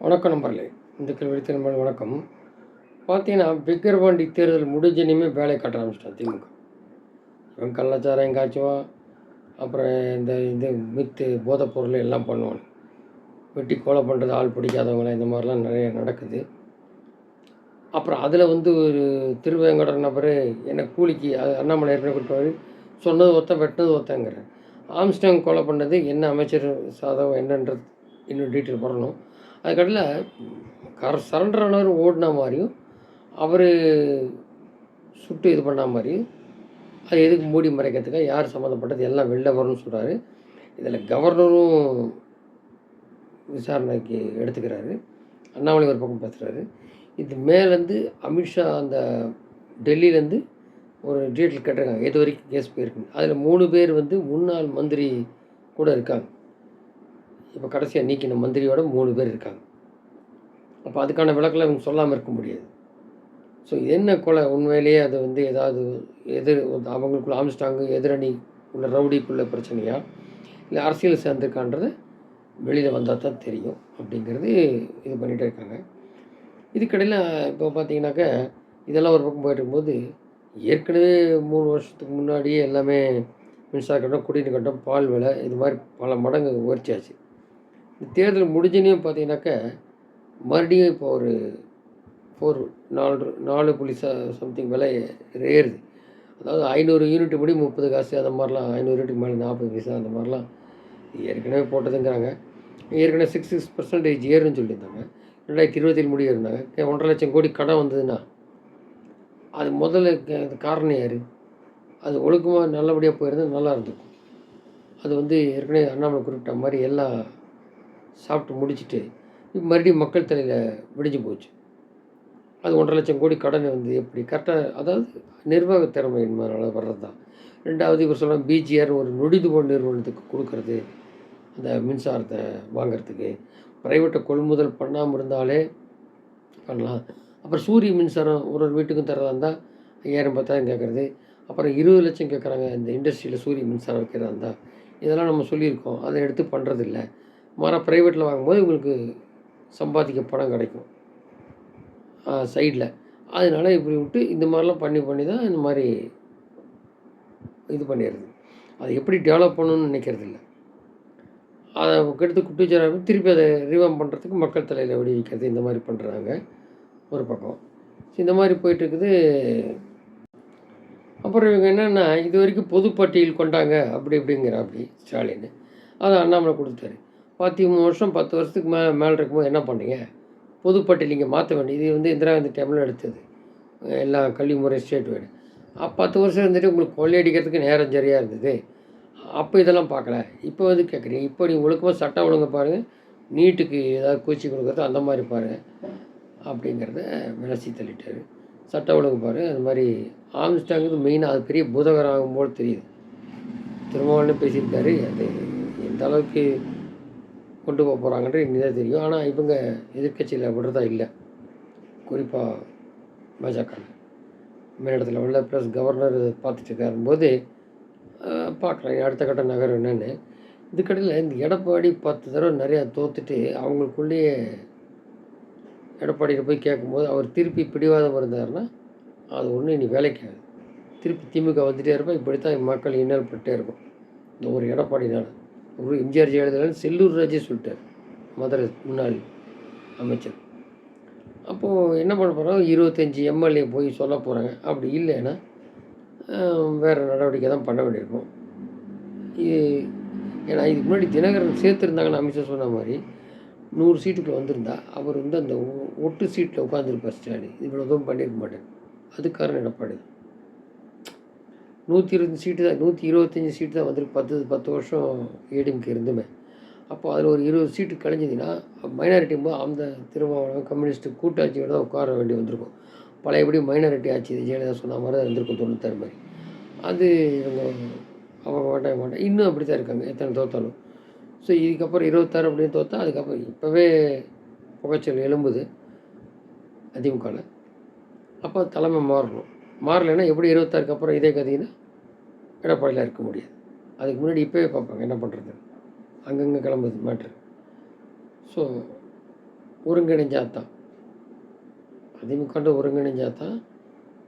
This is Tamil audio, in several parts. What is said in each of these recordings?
வணக்கம் நண்பர்களே. இந்த கேள்வி திரும்ப வணக்கம். பார்த்தீங்கன்னா, விக்கிரவாண்டி தேர்தல் முடிஞ்சோனையுமே வேலைய காட்ட ஆரம்பிச்சுட்டான் திமுக. இவன் கள்ளச்சாராயம் காய்ச்சுவான். அப்புறம் இந்த இது போதைப் பொருள் எல்லாம் பண்ணுவான். வெட்டி கொலை பண்ணுறது, ஆள் பிடிக்காதவங்கள இந்த மாதிரிலாம் நிறைய நடக்குது. அப்புறம் அதில் ஒரு திருவேங்கட நபர் என்ன கூலிக்கு அண்ணாமலை ஏற்கனவே கொடுப்பாரு. சொன்னது ஒருத்தன், வெட்டினது ஒருத்தங்கிறார். ஆம்ஸ்டாங் கொலை பண்ணது என்ன அமைச்சர் சாதகம் என்னன்றது இன்னும் டீட்டெயில் வரணும். அதுக்கடையில் சரண்டர் ஆனவர் ஓடின மாதிரியும் அவர் சுட்டு இது பண்ண மாதிரியும் அது எதுக்கு மூடி மறைக்கிறதுக்காக யார் சம்மந்தப்பட்டது எல்லாம் வெளில வரும்னு சொல்கிறாரு. இதில் கவர்னரும் விசாரணைக்கு எடுத்துக்கிறாரு. அண்ணாமலை ஒரு பக்கம் பேசுகிறாரு. இது மேலேருந்து அமித்ஷா அந்த டெல்லியிலேருந்து ஒரு டீட்டெயில் கேட்டிருக்காங்க, எது வரைக்கும் கேஸ் போயிருக்குன்னு. அதில் 3 பேர் முன்னாள் மந்திரி கூட இருக்காங்க. இப்போ கடைசியாக நீக்கின மந்திரியோட 3 பேர் இருக்காங்க. அப்போ அதுக்கான விளக்கெல்லாம் இவங்க சொல்லாமல் இருக்க முடியாது. ஸோ என்ன கொலை உண்மையிலேயே அது ஏதாவது அவங்களுக்குள்ள ஆம்ஸ்டாங்கு எதிரணி உள்ள ரவுடிக்குள்ள பிரச்சனையா, இல்லை அரசியல் சேர்ந்துருக்கான்றது வெளியில் வந்தால் தான் தெரியும் அப்படிங்கிறது இது பண்ணிகிட்டே இருக்காங்க. இதுக்கடையில் இப்போ பார்த்தீங்கன்னாக்கா இதெல்லாம் ஒரு பக்கம் போயிட்டு இருக்கும்போது, ஏற்கனவே 3 வருஷத்துக்கு முன்னாடியே எல்லாமே மின்சார கட்டணம், குடிநீர் கட்டணம், பால் விலை இது மாதிரி பல மடங்கு உயர்ச்சியாச்சு. இந்த தேர்தல் முடிஞ்சுனையும் பார்த்தீங்கன்னாக்கா மறுபடியும் இப்போ ஒரு 4 சம்திங் விலை ஏறுது. அதாவது 500 யூனிட் படி 30 காசு அந்த மாதிரிலாம், 500 யூனிட்டுக்கு மேலே 40 பைசா அந்த மாதிரிலாம் ஏற்கனவே போட்டதுங்கிறாங்க. ஏற்கனவே 6% ஏறுன்னு சொல்லியிருந்தாங்க. 2027 முடிய இருந்தாங்க. 1,50,000 லட்சம் கோடி கடன் வந்ததுன்னா அது முதல்ல காரணம் யார்? அது ஒழுக்கமாக நல்லபடியாக போயிருந்தால் நல்லா இருந்திருக்கும். அது ஏற்கனவே அண்ணாமலை குறிப்பிட்ட மாதிரி எல்லாம் சாப்பிட்டு முடிச்சுட்டு மறுபடியும் மக்கள் தலையில் விடிஞ்சு போச்சு. அது 1,50,000 லட்சம் கோடி கடன் எப்படி கரெக்டாக, அதாவது நிர்வாக திறமையின்மையால் வர்றது தான். 2வது இவர் சொல்ல பிஜிஆர் ஒரு நொடிதுபோல் நிறுவனத்துக்கு கொடுக்கறது, அந்த மின்சாரத்தை வாங்கிறதுக்கு. ப்ரைவேட்டை கொள்முதல் பண்ணாமல் இருந்தாலே பண்ணலாம். அப்புறம் சூரிய மின்சாரம் ஒரு வீட்டுக்கும் தரதா இருந்தால் 5,000 10,000 கேட்குறது. அப்புறம் 20 லட்சம் கேட்குறாங்க இந்த இண்டஸ்ட்ரியில் சூரிய மின்சாரம் வைக்கிறதா இருந்தால். இதெல்லாம் நம்ம சொல்லியிருக்கோம். அதை எடுத்து பண்ணுறதில்ல. மாறாக ப்ரைவேட்டில் வாங்கும்போது உங்களுக்கு சம்பாதிக்க பணம் கிடைக்கும் சைடில். அதனால் இப்படி விட்டு இந்த மாதிரிலாம் பண்ணி தான் இந்த மாதிரி இது பண்ணிடுறது. அதை எப்படி டெவலப் பண்ணணும்னு நினைக்கிறதில்ல. அதை கெடுத்து குட்டிச்சாராக திருப்பி அதை ரிவாம் பண்ணுறதுக்கு மக்கள் தலையில் விடுவிக்கிறது, இந்த மாதிரி பண்ணுறாங்க ஒரு பக்கம். இந்த மாதிரி போயிட்டுருக்குது. அப்புறம் இவங்க என்னென்னா இது வரைக்கும் பொதுப்பட்டியல் கொண்டாங்க அப்படி ஸ்டாலின். அதை அண்ணாமலை கொடுத்தாரு. 13 வருஷம் 10 வருஷத்துக்கு மேலே இருக்கும்போது என்ன பண்ணீங்க? பொதுப்பட்டியல் இங்கே மாற்ற வேண்டியது. இது இந்திரா காந்தி டைமில் எடுத்தது எல்லா கல்வி முறை ஸ்டேட் வைடு. 10 வருஷம் இருந்துட்டு உங்களுக்கு கொள்ளையடிக்கிறதுக்கு நேரம் சரியாக இருந்தது. அப்போ இதெல்லாம் பார்க்கல. இப்போ கேட்குறீங்க. இப்போ நீங்கள் ஒழுக்கமாக சட்டம் ஒழுங்க பாருங்கள், நீட்டுக்கு ஏதாவது கூச்சி கொடுக்குறது அந்த மாதிரி பாருங்கள் அப்படிங்கிறத விளசி தள்ளிட்டார். சட்ட ஒழுங்கு பாருங்கள். அது மாதிரி ஆம்ஸ்டாங்கு மெயினாக அது பெரிய பூதகரம் ஆகும்போது தெரியுது. திருமாவளவன் பேசியிருக்காரு. அது எந்த அளவுக்கு கொண்டு போக போகிறாங்கன்ற இனிதான் தெரியும். ஆனால் இவங்க எதிர்கட்சியில் விடுறதா இல்லை. குறிப்பாக பாஜக மேலிடத்தில் உள்ள ப்ளஸ் கவர்னர் பார்த்துட்டு இருக்காரும்போது பார்க்கலாம் அடுத்த கட்ட நகரம் என்னென்னு. இதுக்கடையில் இந்த எடப்பாடி 10 தடவை நிறையா தோற்றுட்டு அவங்களுக்குள்ளேயே எடப்பாடியில் போய் கேட்கும்போது அவர் திருப்பி பிடிவாதம் இருந்தாருன்னா அது ஒன்றும் இனி வேலைக்காது. திருப்பி திமுக வந்துகிட்டே இருப்போம். இப்படித்தான் மக்கள் இன்னல் பட்டே இருக்கும். இந்த ஒரு எடப்பாடினால ஒரு எம்ஜிஆர் ஜெயலலிதா செல்லூர் ராஜே சொல்லிட்டார், மதுரை முன்னாள் அமைச்சர். அப்போது என்ன பண்ண போகிறோம்? 25 எம்எல்ஏ போய் சொல்ல போகிறாங்க. அப்படி இல்லைன்னா வேறு நடவடிக்கை தான் பண்ண வேண்டியிருக்கும். ஏன்னா இதுக்கு முன்னாடி தினகரன் சேர்த்துருந்தாங்கன்னு அமித்ஷா சொன்ன மாதிரி 100 சீட்டுக்குள்ளே வந்திருந்தா அவர் அந்த ஒட்டு சீட்டில் உட்காந்துருப்பார் ஸ்டாலின். இவ்வளோ தூரம் பண்ணியிருக்க மாட்டேன். அது காரணம் எடப்பாடி தான். 120 சீட்டு தான், 125 சீட்டு தான் வந்திருக்கு. 10 வருஷம் ஏடிஎம்கே இருந்துமே. அப்போ அதில் ஒரு 20 சீட்டு கழிஞ்சதுன்னா மைனாரிட்டி போது அந்த திருமாவளவன் கம்யூனிஸ்ட்டு கூட்டாட்சியோட தான் உட்கார வேண்டி வந்திருக்கும். பழையபடி மைனாரிட்டி ஆட்சி ஜெயலலிதா சொன்ன மாதிரி தான் இருந்திருக்கும் 96 மாதிரி. அது அவங்க மாட்டேன் இன்னும் அப்படி தான் இருக்காங்க எத்தனை தோற்றாலும். ஸோ இதுக்கப்புறம் 26 அப்படின்னு தோற்றா அதுக்கப்புறம் இப்போவே புகைச்சல் எழும்புது அதிமுகவில். அப்போ தலைமை மாறணும். மாறலைன்னா எப்படி 26க்கு அப்புறம் இதே கதைன்னா எடப்பாடியில் இருக்க முடியாது. அதுக்கு முன்னாடி இப்போவே பார்ப்பாங்க என்ன பண்ணுறது. அங்கங்கே கிளம்புது மேட்ரு. ஸோ ஒருங்கிணைஞ்சா தான், அதிமுகன்ற ஒருங்கிணைஞ்சா தான்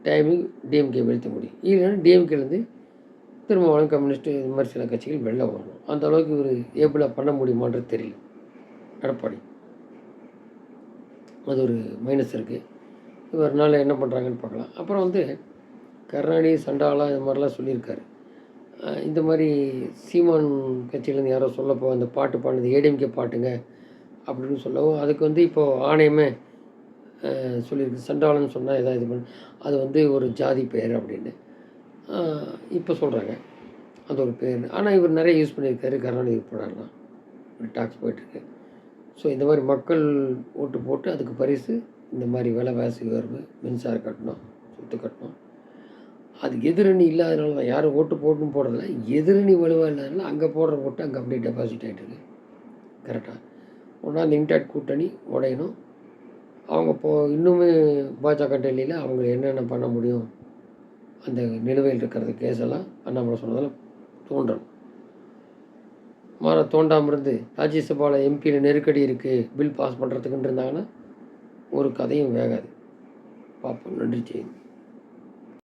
டைமிங் டிஎம்கே வீழ்த்த முடியும். இல்லைன்னா டிஎம்கேலேருந்து திருமாவளவன், கம்யூனிஸ்ட்டு இது மாதிரி சில கட்சிகள் வெளில வரணும். அந்த அளவுக்கு இவர் ஏபிளாக பண்ண முடியுமான்றது தெரியல எடப்பாடி. அது ஒரு மைனஸ் இருக்குது. இவர்னால என்ன பண்ணுறாங்கன்னு பார்க்கலாம். அப்புறம் வந்து கருணாநிதி, சண்டாளா இது மாதிரிலாம் சொல்லியிருக்காரு. இந்த மாதிரி சீமான் கட்சியிலேருந்து யாரோ சொல்லப்போ அந்த பாட்டு பாடினது ஏடிஎம்கே பாட்டுங்க அப்படின்னு சொல்லவும், அதுக்கு வந்து இப்போது ஆணையமே சொல்லியிருக்கு. சண்டாளன்னு சொன்னால் எதாவது இது பண்ண அது வந்து ஒரு ஜாதி பெயர் அப்படின்னு இப்போ சொல்கிறாங்க. அது ஒரு பேர். ஆனால் இவர் நிறைய யூஸ் பண்ணியிருக்காரு. கருணாநிதி படம்லாம் ஒரு டாக்ஸ் போயிட்டுருக்கு. ஸோ இந்த மாதிரி மக்கள் ஓட்டு போட்டு அதுக்கு பரிசு இந்த மாதிரி விலைவாசி உயர்வு, மின்சாரம் கட்டணம், சொத்து கட்டணம். அது எதிரணி இல்லாதனால தான் யாரும் ஓட்டு போடணும் போடுறதில்ல. எதிரணி வலுவாக இல்லாதனால அங்கே போடுற ஓட்டு அங்கே அப்படியே டெபாசிட் ஆகிட்டுருக்கு. கரெக்டாக ஒன்றா அந்த இன்டாக்ட் கூட்டணி உடையணும். அவங்க இன்னுமே பாஜக டெல்லியில் அவங்க என்னென்ன பண்ண முடியும், அந்த நிலுவையில் இருக்கிறது கேஸெல்லாம் அண்ணாமலை சொன்னதெல்லாம் தோன்றணும். தோண்டாமல் இருந்து ராஜ்யசபாவில் எம்பியில் நெருக்கடி இருக்குது பில் பாஸ் பண்ணுறதுக்குன்னு இருந்தாங்கன்னா ஒரு கதையும் வேகாது. பார்ப்போம். நன்றி. செய்தி.